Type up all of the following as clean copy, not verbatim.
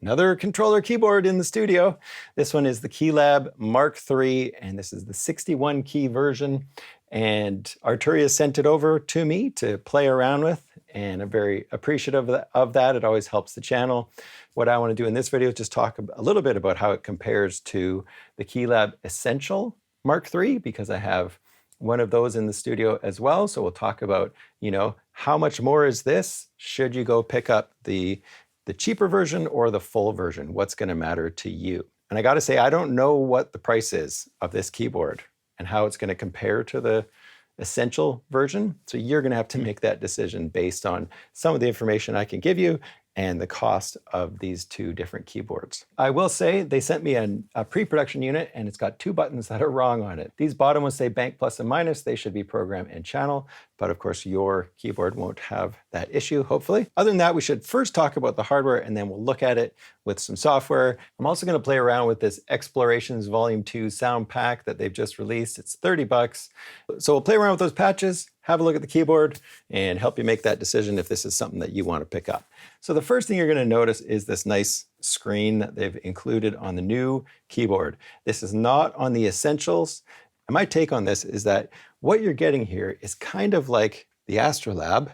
Another controller keyboard in the studio. This one is the Keylab Mark III, and this is the 61 key version. And Arturia sent it over to me to play around with, and I'm very appreciative of that. It always helps the channel. What I want to do in this video is just talk a little bit about how it compares to the Keylab Essential Mark III, because I have one of those in the studio as well. So we'll talk about, how much more is this? Should you go pick up the cheaper version or the full version? What's going to matter to you? And I got to say, I don't know what the price is of this keyboard and how it's going to compare to the Essential version. So you're going to have to make that decision based on some of the information I can give you and the cost of these two different keyboards. I will say they sent me a pre-production unit, and it's got two buttons that are wrong on it. These bottom ones say bank plus and minus. They should be program and channel, but of course your keyboard won't have that issue, hopefully. Other than that, we should first talk about the hardware, and then we'll look at it with some software. I'm also going to play around with this Explorations Volume 2 sound pack that they've just released. It's 30 bucks. So we'll play around with those patches, have a look at the keyboard, and help you make that decision if this is something that you want to pick up. So the first thing you're going to notice is this nice screen that they've included on the new keyboard. This is not on the Essentials. And my take on this is that what you're getting here is kind of like the Astrolab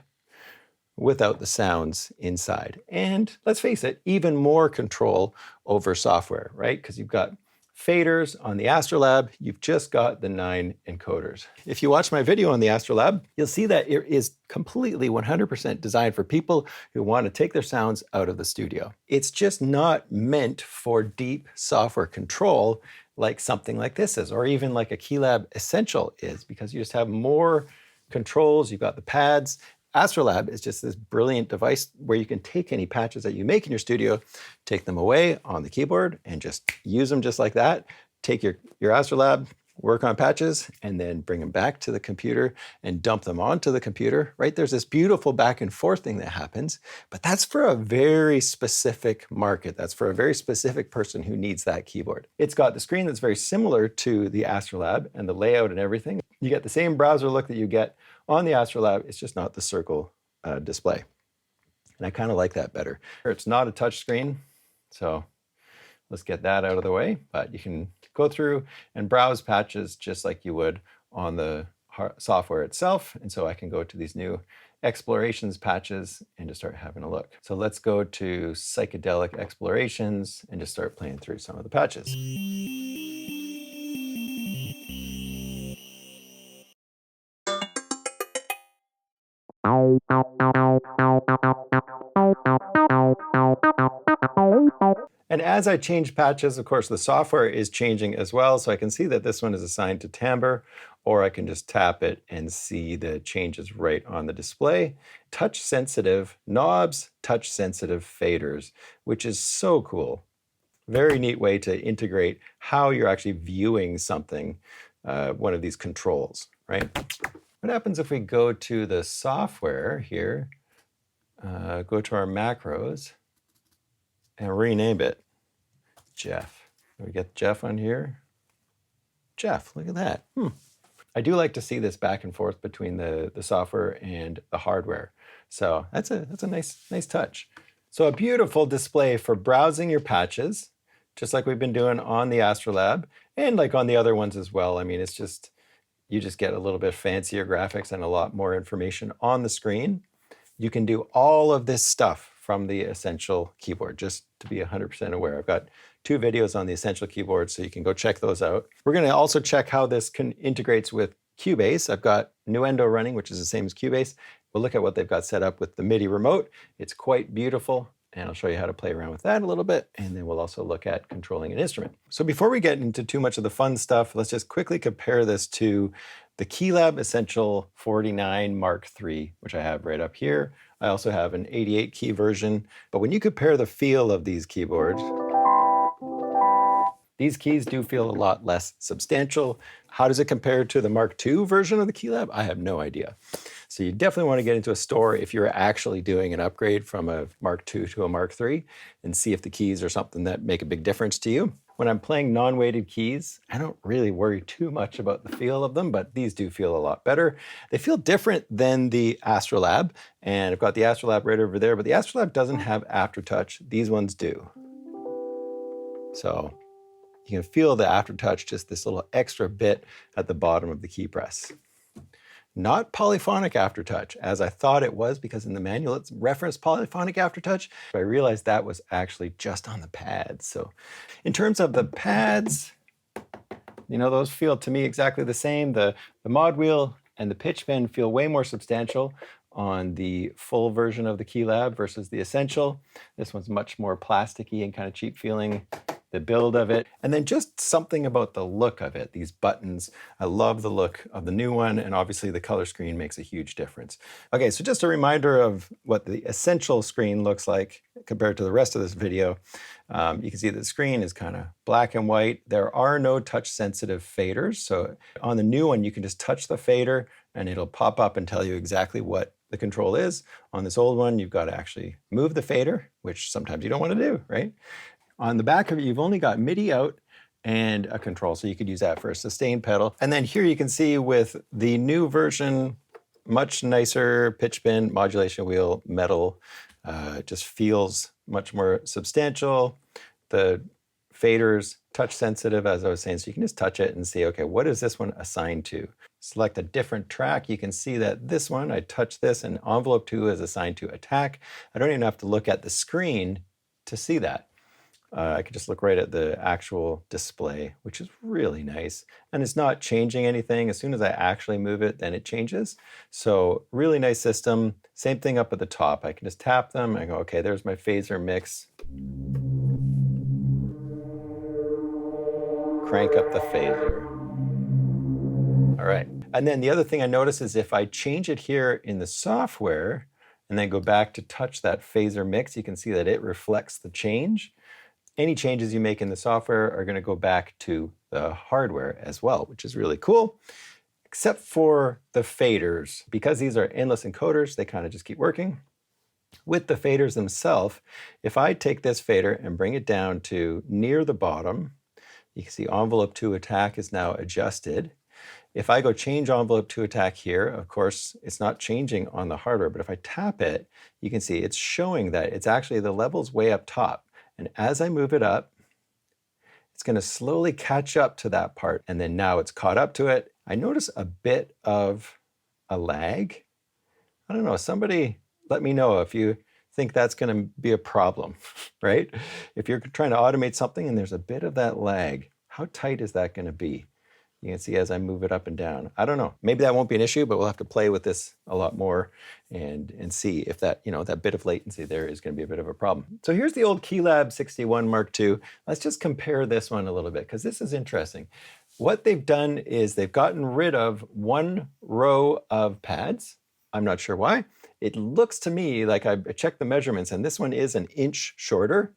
without the sounds inside. And let's face it, even more control over software, right? Because you've got faders on the Astrolab, you've just got the 9 encoders. If you watch my video on the Astrolab, you'll see that it is completely 100% designed for people who want to take their sounds out of the studio. It's just not meant for deep software control like something like this is, or even like a Keylab Essential is, because you just have more controls, you've got the pads. Astrolab is just this brilliant device where you can take any patches that you make in your studio, take them away on the keyboard and just use them just like that. Take your Astrolab, work on patches, and then bring them back to the computer and dump them onto the computer, right? There's this beautiful back and forth thing that happens, but that's for a very specific market. That's for a very specific person who needs that keyboard. It's got the screen that's very similar to the Astrolab and the layout and everything. You get the same browser look that you get on the Astrolab. It's just not the circle display. And I kind of like that better. It's not a touch screen, so let's get that out of the way. But you can go through and browse patches just like you would on the software itself. And so I can go to these new Explorations patches and just start having a look. So let's go to Psychedelic Explorations and just start playing through some of the patches. And as I change patches, of course, the software is changing as well. So I can see that this one is assigned to timbre, or I can just tap it and see the changes right on the display. Touch-sensitive knobs, touch-sensitive faders, which is so cool. Very neat way to integrate how you're actually viewing something, one of these controls, right? What happens if we go to the software here, go to our macros, and rename it Jeff? Can we get Jeff on here? Jeff, look at that. I do like to see this back and forth between the software and the hardware. So that's a nice touch. So a beautiful display for browsing your patches, just like we've been doing on the Astrolab and like on the other ones as well. I mean, it's just, you just get a little bit fancier graphics and a lot more information on the screen. You can do all of this stuff from the Essential keyboard, just to be 100% aware. I've got 2 videos on the Essential keyboard, so you can go check those out. We're going to also check how this integrates with Cubase. I've got Nuendo running, which is the same as Cubase. We'll look at what they've got set up with the MIDI remote. It's quite beautiful, and I'll show you how to play around with that a little bit, and then we'll also look at controlling an instrument. So before we get into too much of the fun stuff, let's just quickly compare this to the Keylab Essential 49 Mark III, which I have right up here. I also have an 88 key version, but when you compare the feel of these keyboards, these keys do feel a lot less substantial. How does it compare to the Mark II version of the Keylab? I have no idea. So you definitely want to get into a store if you're actually doing an upgrade from a Mark II to a Mark III and see if the keys are something that make a big difference to you. When I'm playing non-weighted keys, I don't really worry too much about the feel of them, but these do feel a lot better. They feel different than the Astrolab, and I've got the Astrolab right over there, but the Astrolab doesn't have aftertouch. These ones do. So you can feel the aftertouch, just this little extra bit at the bottom of the key press. Not polyphonic aftertouch, as I thought it was, because in the manual it's referenced polyphonic aftertouch. But I realized that was actually just on the pads. So in terms of the pads, you know, those feel to me exactly the same. The mod wheel and the pitch bend feel way more substantial on the full version of the Keylab versus the Essential. This one's much more plasticky and kind of cheap feeling, the build of it. And then just something about the look of it, these buttons. I love the look of the new one, and obviously the color screen makes a huge difference. Okay, so just a reminder of what the Essential screen looks like compared to the rest of this video. You can see the screen is kind of black and white. There are no touch-sensitive faders. So on the new one, you can just touch the fader and it'll pop up and tell you exactly what the control is. On this old one, you've got to actually move the fader, which sometimes you don't want to do, right? On the back of it, you've only got MIDI out and a control, so you could use that for a sustain pedal. And then here you can see with the new version, much nicer pitch bend, modulation wheel, metal, just feels much more substantial. The fader's touch sensitive, as I was saying, so you can just touch it and see, okay, what is this one assigned to? Select a different track. You can see that this one, I touch this, and envelope 2 is assigned to attack. I don't even have to look at the screen to see that. I could just look right at the actual display, which is really nice. And it's not changing anything. As soon as I actually move it, then it changes. So really nice system. Same thing up at the top. I can just tap them. I go, okay, there's my phaser mix. Crank up the phaser. All right. And then the other thing I notice is if I change it here in the software and then go back to touch that phaser mix, you can see that it reflects the change. Any changes you make in the software are going to go back to the hardware as well, which is really cool, except for the faders. Because these are endless encoders, they kind of just keep working. With the faders themselves, if I take this fader and bring it down to near the bottom, you can see envelope 2 attack is now adjusted. If I go change envelope 2 attack here, of course, it's not changing on the hardware, but if I tap it, you can see it's showing that it's actually the level's way up top. And as I move it up, it's going to slowly catch up to that part. And then now it's caught up to it. I notice a bit of a lag. I don't know, somebody let me know if you think that's going to be a problem, right? If you're trying to automate something and there's a bit of that lag, how tight is that going to be? You can see as I move it up and down. I don't know. Maybe that won't be an issue, but we'll have to play with this a lot more and see if that, you know, that bit of latency there is going to be a bit of a problem. So here's the old Keylab 61 Mark II. Let's just compare this one a little bit because this is interesting. What they've done is they've gotten rid of one row of pads. I'm not sure why. It looks to me like I checked the measurements and this one is an inch shorter,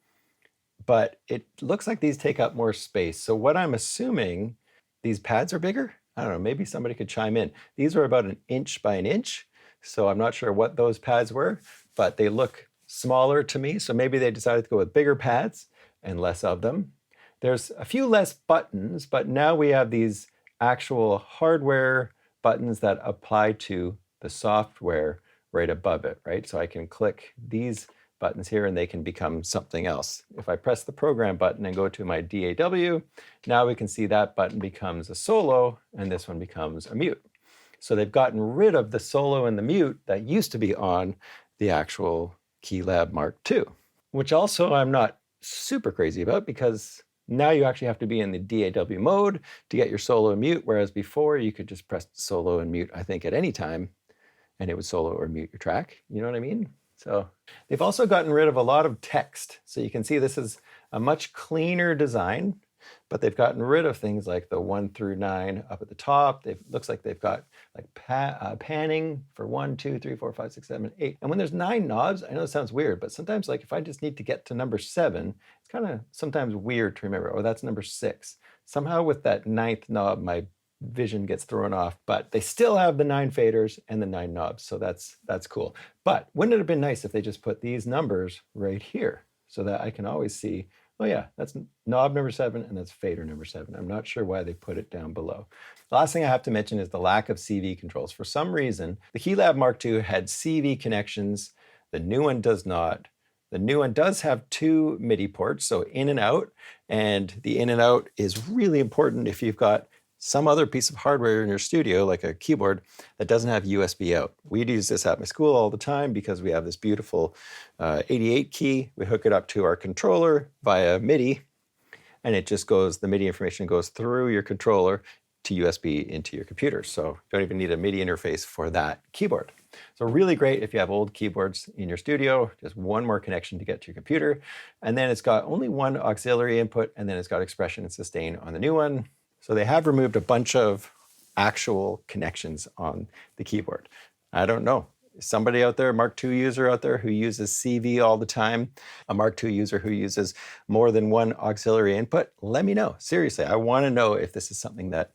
but it looks like these take up more space. So what I'm assuming, these pads are bigger? I don't know, maybe somebody could chime in. These are about 1 inch by 1 inch, so I'm not sure what those pads were, but they look smaller to me, so maybe they decided to go with bigger pads and less of them. There's a few less buttons, but now we have these actual hardware buttons that apply to the software right above it, right? So I can click these buttons here and they can become something else. If I press the program button and go to my DAW, now we can see that button becomes a solo and this one becomes a mute. So they've gotten rid of the solo and the mute that used to be on the actual Keylab Mark II, which also I'm not super crazy about because now you actually have to be in the DAW mode to get your solo and mute, whereas before you could just press solo and mute, I think, at any time and it would solo or mute your track. You know what I mean? So they've also gotten rid of a lot of text. So you can see this is a much cleaner design, but they've gotten rid of things like the 1 through 9 up at the top. Looks like they've got like panning for 1, 2, 3, 4, 5, 6, 7, 8. And when there's 9 knobs, I know it sounds weird, but sometimes like if I just need to get to number 7, it's kind of sometimes weird to remember, oh, that's number 6. Somehow with that 9th knob, my vision gets thrown off, but they still have the 9 faders and the 9 knobs, so that's cool. But wouldn't it have been nice if they just put these numbers right here so that I can always see, oh yeah, that's knob number 7 and that's fader number 7. I'm not sure why they put it down below. The last thing I have to mention is the lack of CV controls. For some reason, the Keylab Mark II had CV connections. The new one does not. The new one does have 2 MIDI ports, so in and out, and the in and out is really important if you've got some other piece of hardware in your studio, like a keyboard, that doesn't have USB out. We'd use this at my school all the time because we have this beautiful 88 key. We hook it up to our controller via MIDI, and it just goes, the MIDI information goes through your controller to USB into your computer. So you don't even need a MIDI interface for that keyboard. So really great if you have old keyboards in your studio, just one more connection to get to your computer. And then it's got only one auxiliary input, and then it's got expression and sustain on the new one. So they have removed a bunch of actual connections on the keyboard. I don't know. Somebody out there, Mark II user out there who uses CV all the time, a Mark II user who uses more than one auxiliary input, let me know. Seriously, I want to know if this is something that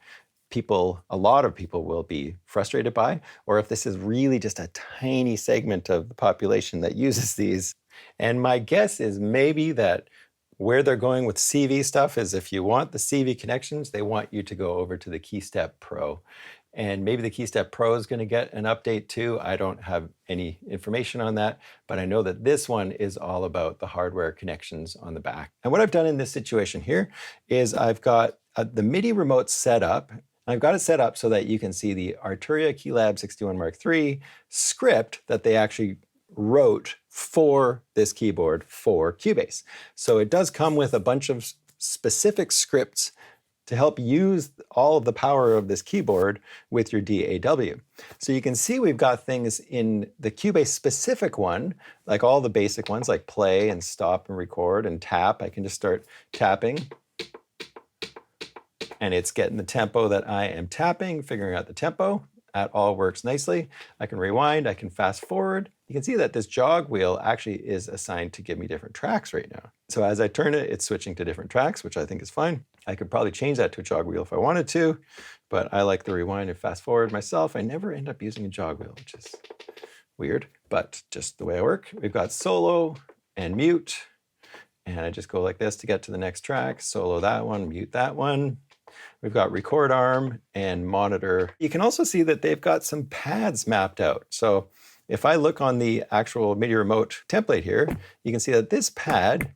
a lot of people will be frustrated by, or if this is really just a tiny segment of the population that uses these. And my guess is maybe that where they're going with CV stuff is if you want the CV connections, they want you to go over to the KeyStep Pro. And maybe the KeyStep Pro is going to get an update too. I don't have any information on that, but I know that this one is all about the hardware connections on the back. And what I've done in this situation here is I've got the MIDI remote set up. I've got it set up so that you can see the Arturia Keylab 61 Mark III script that they actually wrote for this keyboard for Cubase. So it does come with a bunch of specific scripts to help use all of the power of this keyboard with your DAW. So you can see we've got things in the Cubase specific one, like all the basic ones like play and stop and record and tap. I can just start tapping, and it's getting the tempo that I am tapping, figuring out the tempo. That all works nicely. I can rewind, I can fast forward. You can see that this jog wheel actually is assigned to give me different tracks right now. So as I turn it, it's switching to different tracks, which I think is fine. I could probably change that to a jog wheel if I wanted to, but I like the rewind and fast forward myself. I never end up using a jog wheel, which is weird, but just the way I work. We've got solo and mute, and I just go like this to get to the next track. Solo that one, mute that one. We've got record arm and monitor. You can also see that they've got some pads mapped out. So if I look on the actual MIDI remote template here, you can see that this pad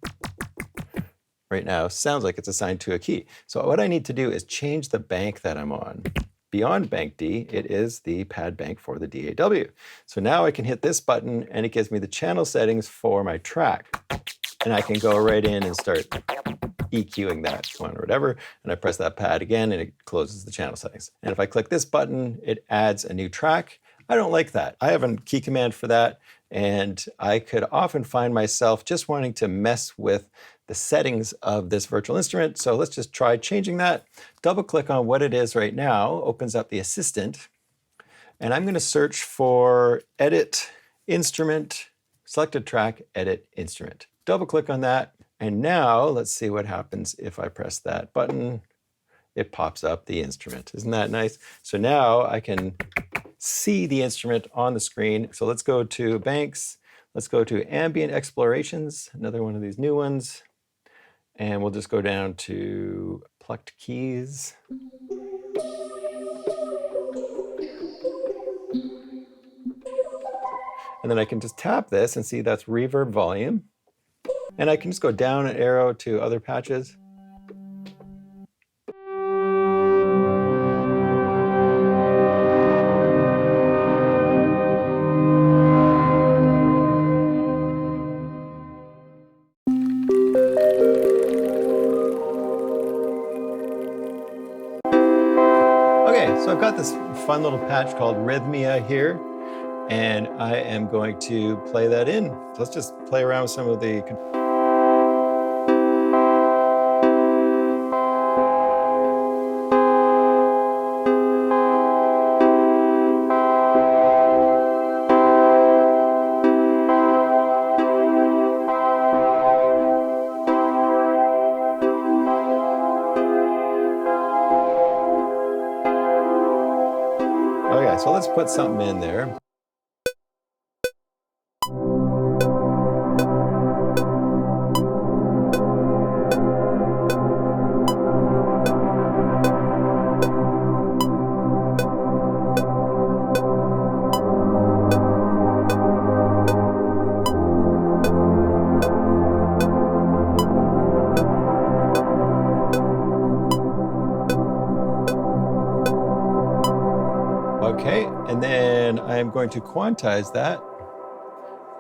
right now sounds like it's assigned to a key. So what I need to do is change the bank that I'm on. Beyond bank D, it is the pad bank for the DAW. So now I can hit this button and it gives me the channel settings for my track. And I can go right in and start EQing that one or whatever, and I press that pad again and it closes the channel settings. And if I click this button, it adds a new track. I don't like that. I have a key command for that, and I could often find myself just wanting to mess with the settings of this virtual instrument. So let's just try changing that. Double click on what it is right now, opens up the assistant, and I'm going to search for edit instrument, selected track, edit instrument. Double click on that. And now let's see what happens if I press that button. It pops up the instrument. Isn't that nice? So now I can see the instrument on the screen. So let's go to banks. Let's go to ambient explorations, another one of these new ones. And we'll just go down to plucked keys. And then I can just tap this and see that's reverb volume. And I can just go down an arrow to other patches. Okay, so I've got this fun little patch called Rhythmia here, and I am going to play that in. So let's just play around with some of the Okay, so let's put something in there. Okay, and then I'm going to quantize that.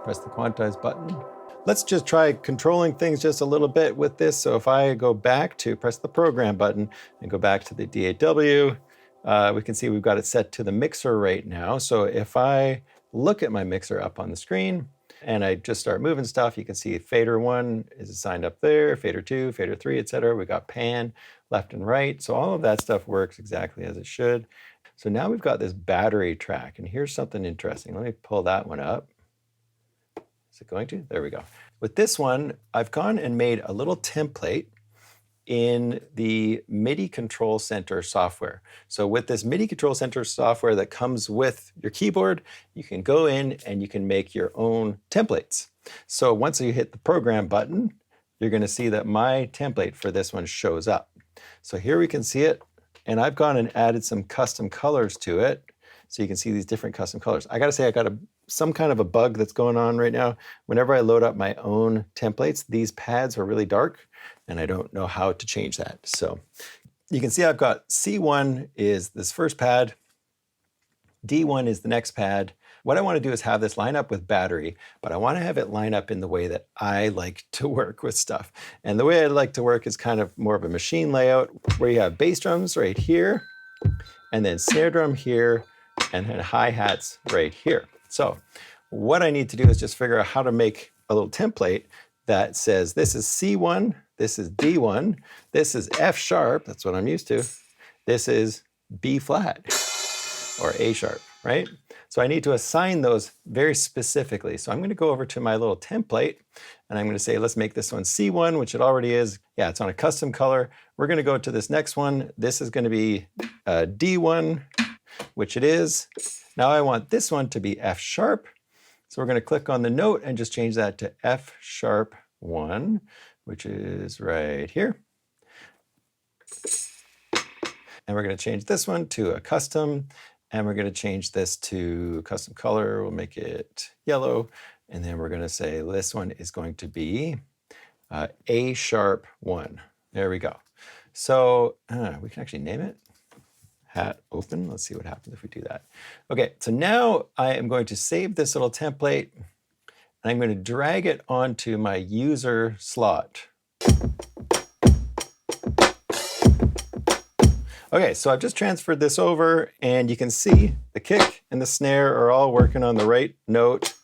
Press the quantize button. Let's just try controlling things just a little bit with this. So if I go back to press the program button and go back to the DAW, we can see we've got it set to the mixer right now. So if I look at my mixer up on the screen and I just start moving stuff, you can see fader 1 is assigned up there, fader 2, fader 3, etc. We got pan left and right. So all of that stuff works exactly as it should. So now we've got this battery track, and here's something interesting. Let me pull that one up. Is it going to? There we go. With this one, I've gone and made a little template in the MIDI Control Center software. So with this MIDI Control Center software that comes with your keyboard, you can go in and you can make your own templates. So once you hit the program button, you're going to see that my template for this one shows up. So here we can see it, and I've gone and added some custom colors to it. So you can see these different custom colors. I got to say, I got some kind of a bug that's going on right now. Whenever I load up my own templates, these pads are really dark, and I don't know how to change that. So you can see I've got C1 is this first pad, D1 is the next pad. What I want to do is have this line up with battery, but I want to have it line up in the way that I like to work with stuff. And the way I like to work is kind of more of a machine layout where you have bass drums right here, and then snare drum here, and then hi-hats right here. So what I need to do is just figure out how to make a little template that says this is C1, this is D1, this is F sharp, that's what I'm used to, this is B flat or A sharp, right? So I need to assign those very specifically. So I'm going to go over to my little template, and I'm going to say, let's make this one C1, which it already is. Yeah, it's on a custom color. We're going to go to this next one. This is going to be D1, which it is. Now I want this one to be F sharp. So we're going to click on the note and just change that to F sharp 1, which is right here. And we're going to change this one to a custom, and we're going to change this to custom color. We'll make it yellow. And then we're going to say this one is going to be A sharp 1. There we go. So we can actually name it. Hat open. Let's see what happens if we do that. Okay, so now I am going to save this little template, and I'm going to drag it onto my user slot. Okay, so I've just transferred this over, and you can see the kick and the snare are all working on the right note.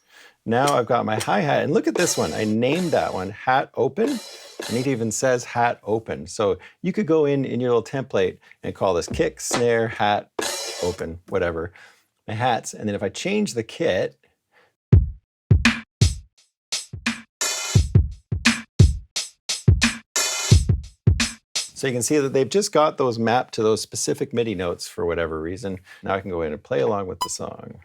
Now I've got my hi-hat, and look at this one. I named that one hat open. And it even says hat open. So you could go in your little template and call this kick, snare, hat, open, whatever, my hats. And then if I change the kit, so you can see that they've just got those mapped to those specific MIDI notes for whatever reason. Now I can go in and play along with the song.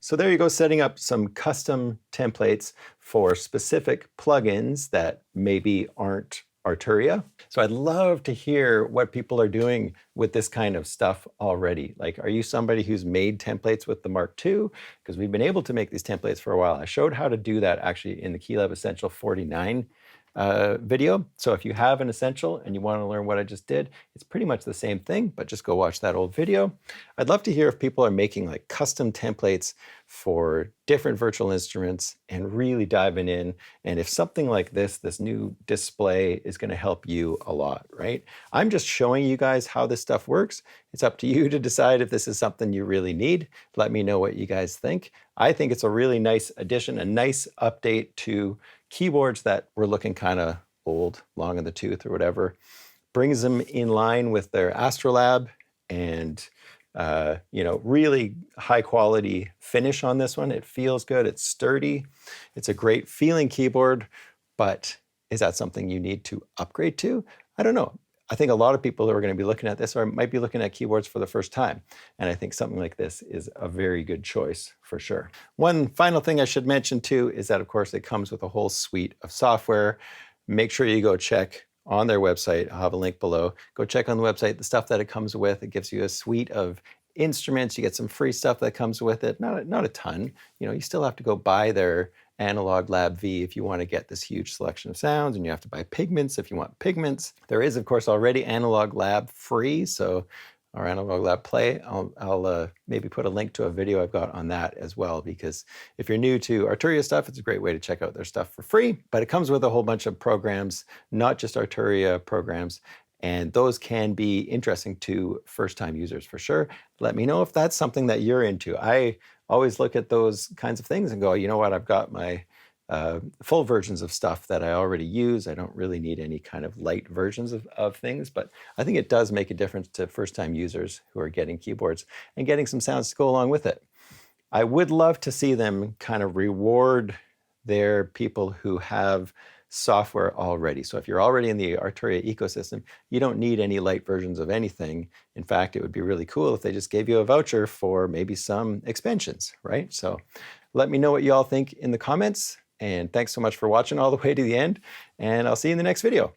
So there you go, setting up some custom templates for specific plugins that maybe aren't Arturia. So I'd love to hear what people are doing with this kind of stuff already. Like, are you somebody who's made templates with the Mark II? Because we've been able to make these templates for a while. I showed how to do that actually in the Keylab Essential 49 video. So if you have an Essential and you want to learn what I just did, it's pretty much the same thing, but just go watch that old video. I'd love to hear if people are making like custom templates for different virtual instruments and really diving in. And if something like this new display is going to help you a lot, right? I'm just showing you guys how this stuff works. It's up to you to decide if this is something you really need. Let me know what you guys think. I think it's a really nice addition, a nice update to keyboards that were looking kind of old, long in the tooth or whatever. Brings them in line with their Astrolab, and really high quality finish on this one. It feels good, it's sturdy, it's a great feeling keyboard, but is that something you need to upgrade to? I don't know. I think a lot of people who are going to be looking at this might be looking at keyboards for the first time. And I think something like this is a very good choice for sure. One final thing I should mention too is that, of course, it comes with a whole suite of software. Make sure you go check on their website. I'll have a link below. Go check on the website, the stuff that it comes with. It gives you a suite of instruments, you get some free stuff that comes with it. Not a ton. You know, you still have to go buy their Analog Lab V if you want to get this huge selection of sounds, and you have to buy pigments if you want pigments. There is, of course, already Analog Lab free, so our Analog Lab Play. I'll maybe put a link to a video I've got on that as well, because if you're new to Arturia stuff, it's a great way to check out their stuff for free. But it comes with a whole bunch of programs, not just Arturia programs, and those can be interesting to first-time users for sure. Let me know if that's something that you're into. I always look at those kinds of things and go, you know what, I've got my full versions of stuff that I already use. I don't really need any kind of light versions of things, but I think it does make a difference to first-time users who are getting keyboards and getting some sounds to go along with it. I would love to see them kind of reward their people who have software already. So if you're already in the Arturia ecosystem, you don't need any light versions of anything. In fact, it would be really cool if they just gave you a voucher for maybe some expansions, right? So let me know what you all think in the comments. And thanks so much for watching all the way to the end. And I'll see you in the next video.